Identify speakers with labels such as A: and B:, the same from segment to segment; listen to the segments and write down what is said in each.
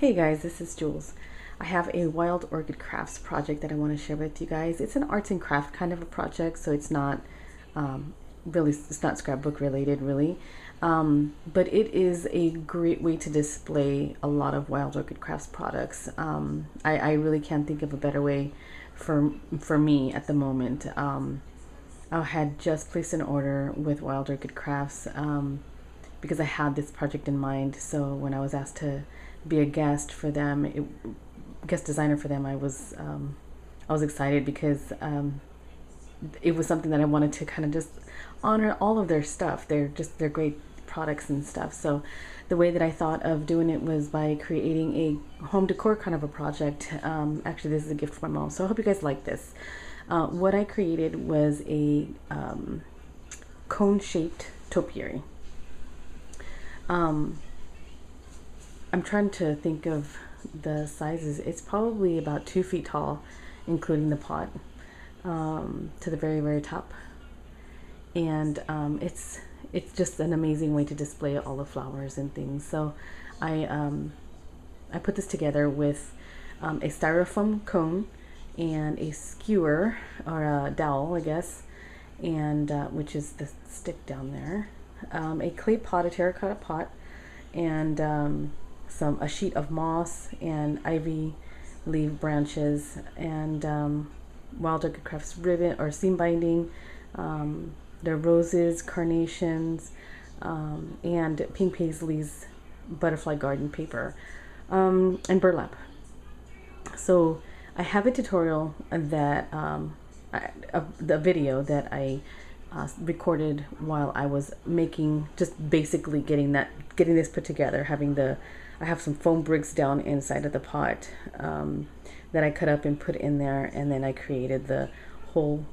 A: Hey guys, this is Jules. I have a wild orchid crafts project that I want to share with you guys. It's an arts and craft kind of a project, so it's not it's not scrapbook related really, but it is a great way to display a lot of wild orchid crafts products. I really can't think of a better way for me at the moment. I had just placed an order with Wild Orchid Crafts because I had this project in mind. So when I was asked to be a guest for them, guest designer for them, I was excited because it was something that I wanted to kind of just honor all of their stuff. They're great products and stuff. So the way that I thought of doing it was by creating a home decor kind of a project. Actually, this is a gift from my mom, so I hope you guys like this. What I created was a cone-shaped topiary. I'm trying to think of the sizes. It's probably about 2 feet tall, including the pot, to the very, very top. And it's just an amazing way to display all the flowers and things. So I put this together with a styrofoam cone and a skewer, or a dowel I guess, and which is the stick down there, a clay pot, a terracotta pot, and a sheet of moss and ivy leaf branches, and Wild Orchid Crafts ribbon or seam binding. There are roses, carnations, and pink paisleys butterfly garden paper, and burlap. So I have a tutorial that the video that I recorded while I was making, just basically getting this put together. I have some foam bricks down inside of the pot that I cut up and put in there, and then I created the hole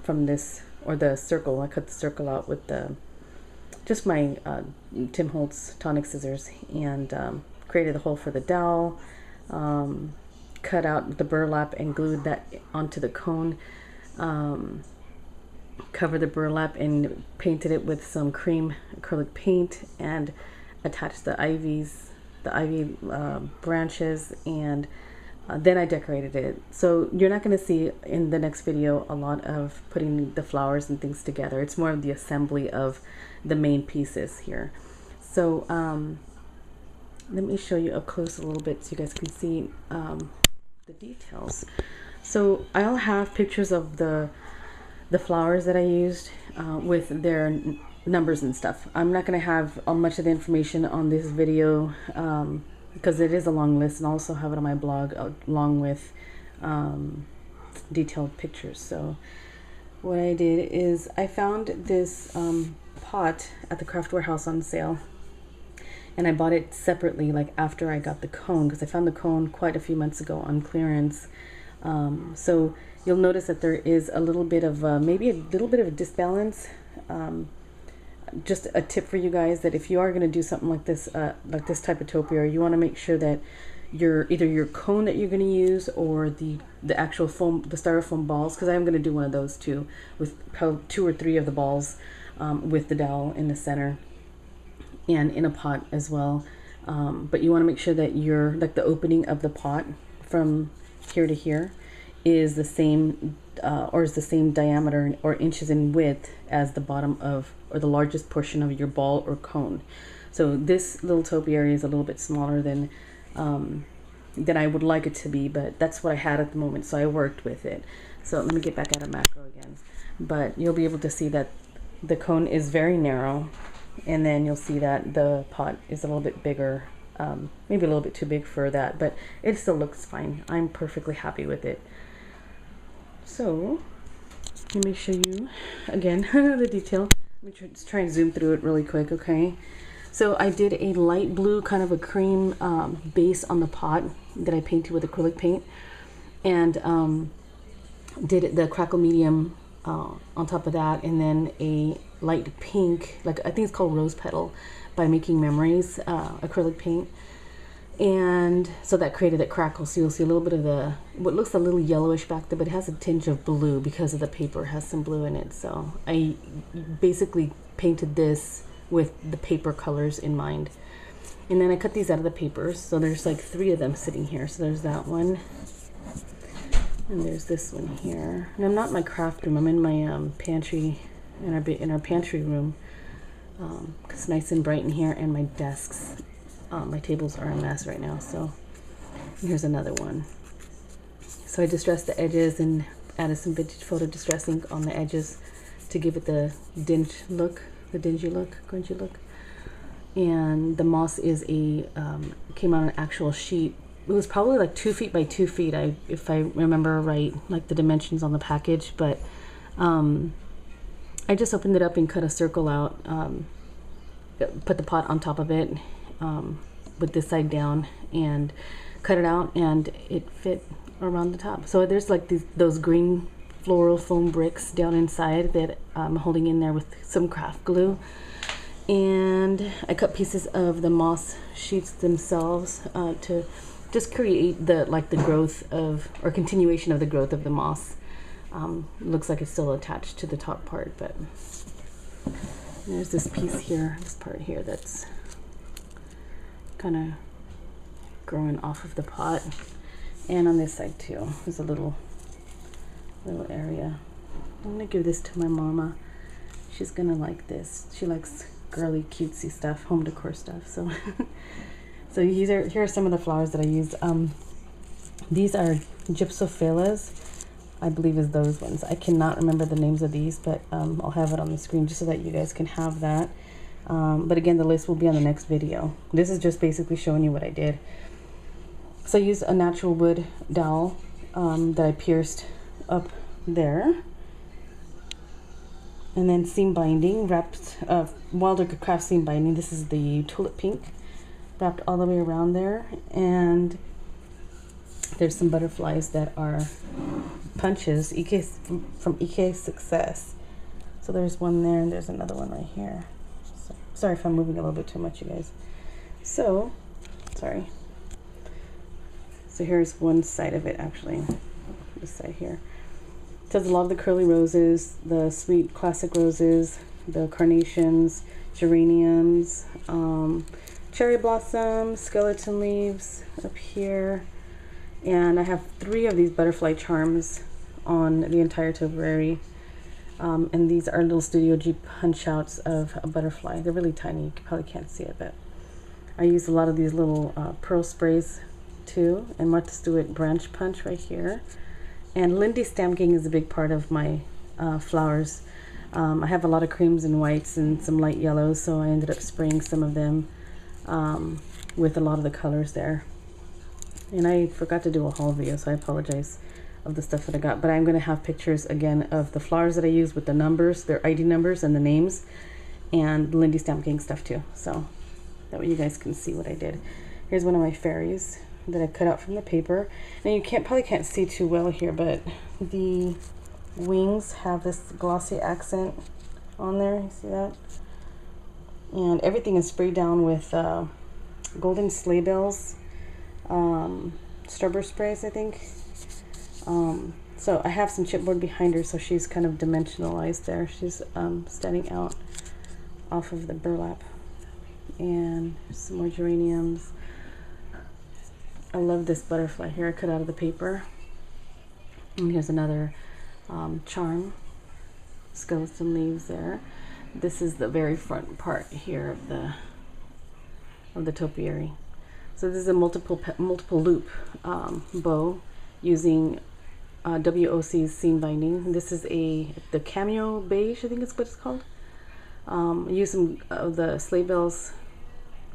A: from this, or the circle. I cut the circle out with just my Tim Holtz tonic scissors, and created the hole for the dowel. Cut out the burlap and glued that onto the cone. Covered the burlap and painted it with some cream acrylic paint, and attached the ivy branches, and then I decorated it. So you're not going to see in the next video a lot of putting the flowers and things together. It's more of the assembly of the main pieces here. So let me show you up close a little bit so you guys can see the details. So I'll have pictures of the flowers that I used with their numbers and stuff. I'm not going to have much of the information on this video because it is a long list, and I'll also have it on my blog along with detailed pictures. So what I did is I found this pot at the craft warehouse on sale, and I bought it separately, like after I got the cone, because I found the cone quite a few months ago on clearance. So you'll notice that there is a little bit of maybe a little bit of a disbalance. Just a tip for you guys, that if you are going to do something like this type of topiary, you want to make sure that either your cone that you're going to use, or the actual foam, the styrofoam balls, because I'm going to do one of those too, with probably 2 or 3 of the balls, with the dowel in the center and in a pot as well. But you want to make sure that the opening of the pot from here to here is the same diameter or inches in width as the bottom of, or the largest portion of your ball or cone. So this little topiary is a little bit smaller than I would like it to be, but that's what I had at the moment, so I worked with it. So let me get back out of macro again. But you'll be able to see that the cone is very narrow, and then you'll see that the pot is a little bit bigger, maybe a little bit too big for that, but it still looks fine. I'm perfectly happy with it. So let me show you again the detail. Let me try and zoom through it really quick. Okay, so I did a light blue, kind of a cream base on the pot that I painted with acrylic paint, and did the crackle medium on top of that, and then a light pink, like I think it's called rose petal by Making Memories acrylic paint, and so that created that crackle. So you'll see a little bit of what looks a little yellowish back there, but it has a tinge of blue because of the paper. It has some blue in it. So I basically painted this with the paper colors in mind. And then I cut these out of the paper. So there's like 3 of them sitting here. So there's that one. And there's this one here. And I'm not in my craft room. I'm in my pantry, in our pantry room. It's nice and bright in here. And my desks, my tables are a mess right now. So here's another one. So I distressed the edges and added some vintage photo distress ink on the edges to give it the dingy look, grungy look. And the moss is came on an actual sheet. It was probably like 2 feet by 2 feet, if I remember right, like the dimensions on the package. But I just opened it up and cut a circle out, put the pot on top of it with this side down, and cut it out, and it fit around the top. So there's like those green floral foam bricks down inside that I'm holding in there with some craft glue. And I cut pieces of the moss sheets themselves to just create the growth of, or continuation of the growth of the moss. Looks like it's still attached to the top part, but there's this piece here, this part here that's kind of growing off of the pot. And on this side too, there's a little area. I'm gonna give this to my mama. She's gonna like this. She likes girly, cutesy stuff, home decor stuff. So, so here are some of the flowers that I used. These are gypsophilas, I believe is those ones. I cannot remember the names of these, but I'll have it on the screen just so that you guys can have that. But again, the list will be on the next video. This is just basically showing you what I did. So I used a natural wood dowel that I pierced up there. And then seam binding, wrapped, Wilder Craft seam binding. This is the tulip pink, wrapped all the way around there. And there's some butterflies that are punches, from EK Success. So there's one there, and there's another one right here. So, sorry if I'm moving a little bit too much, you guys. So, sorry. So here's one side of it, actually, this side here. It has a lot of the curly roses, the sweet classic roses, the carnations, geraniums, cherry blossoms, skeleton leaves up here. And I have 3 of these butterfly charms on the entire topiary. And these are little Studio G punch outs of a butterfly. They're really tiny, you probably can't see it, but I use a lot of these little pearl sprays too, and Martha Stewart branch punch right here. And Lindy Stamking is a big part of my flowers. I have a lot of creams and whites and some light yellows, so I ended up spraying some of them with a lot of the colors there. And I forgot to do a haul video, so I apologize of the stuff that I got. But I'm going to have pictures again of the flowers that I use with the numbers, their ID numbers and the names, and Lindy Stamking stuff too. So that way you guys can see what I did. Here's one of my fairies that I cut out from the paper. And you probably can't see too well here, but the wings have this glossy accent on there. You see that? And everything is sprayed down with golden sleigh bells, strawberry sprays, I think. So I have some chipboard behind her, so she's kind of dimensionalized there. She's standing out off of the burlap. And some more geraniums. I love this butterfly here I cut out of the paper. And here's another charm, skeleton leaves there. This is the very front part here of the topiary. So this is a multiple loop bow using WOC's seam binding. This is the cameo beige, I think is what it's called. I used some of the sleigh bells,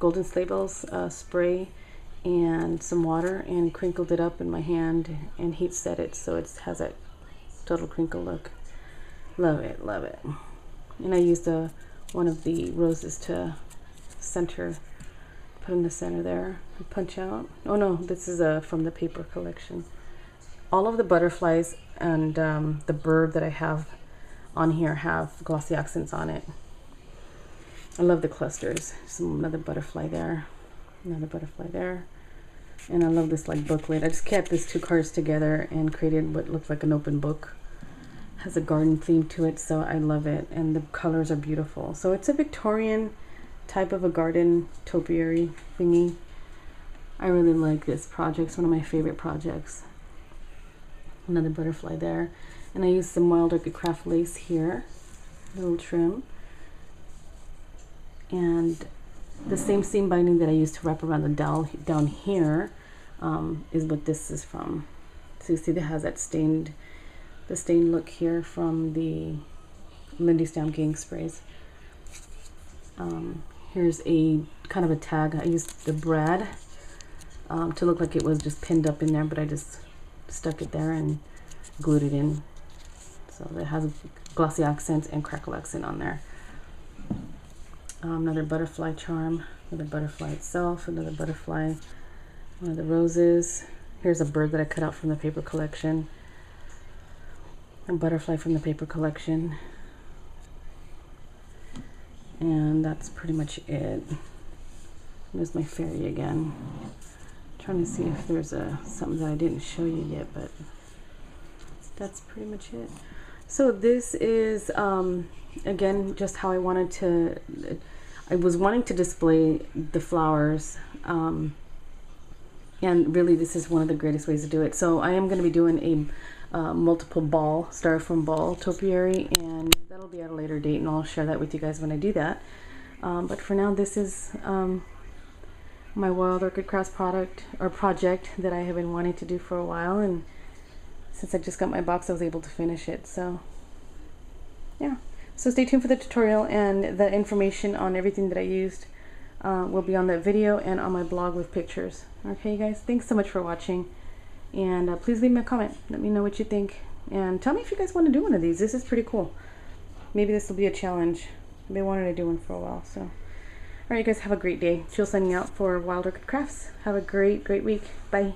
A: golden sleigh bells spray and some water, and crinkled it up in my hand and heat set it so it has that total crinkle look. Love it, love it. And I used one of the roses to center, put in the center there, punch out. Oh no, this is from the paper collection. All of the butterflies and the bird that I have on here have glossy accents on it. I love the clusters. Another butterfly there, another butterfly there. And I love this like booklet. I just kept these 2 cards together and created what looks like an open book. Has a garden theme to it, so I love it. And the colors are beautiful. So it's a Victorian type of a garden topiary thingy. I really like this project. It's one of my favorite projects. Another butterfly there. And I used some Wild Orchid Craft lace here, little trim. And the same seam binding that I used to wrap around the dowel down here is what this is from. So you see that has that stained look here from the Lindy Stamp Gang sprays. Here's a kind of a tag. I used the brad to look like it was just pinned up in there, but I just stuck it there and glued it in. So it has a glossy accent and crackle accent on there. Another butterfly charm, another butterfly itself, another butterfly, one of the roses. Here's a bird that I cut out from the paper collection. A butterfly from the paper collection. And that's pretty much it. There's my fairy again. Trying to see if there's something that I didn't show you yet, but that's pretty much it. So this is again just how I wanted to. I was wanting to display the flowers, and really this is one of the greatest ways to do it. So I am going to be doing a multiple ball, styrofoam ball topiary, and that'll be at a later date, and I'll share that with you guys when I do that. But for now, this is my Wild Orchid Crafts project that I have been wanting to do for a while, and since I just got my box, I was able to finish it. So yeah, so stay tuned for the tutorial, and the information on everything that I used will be on that video and on my blog with pictures. Okay, you guys, thanks so much for watching, and please leave me a comment. Let me know what you think, and tell me if you guys want to do one of these. This is pretty cool. Maybe this will be a challenge. I've been wanting to do one for a while. So all right, you guys, have a great day. Jules signing out for Wild Orchid Crafts. Have a great week. Bye.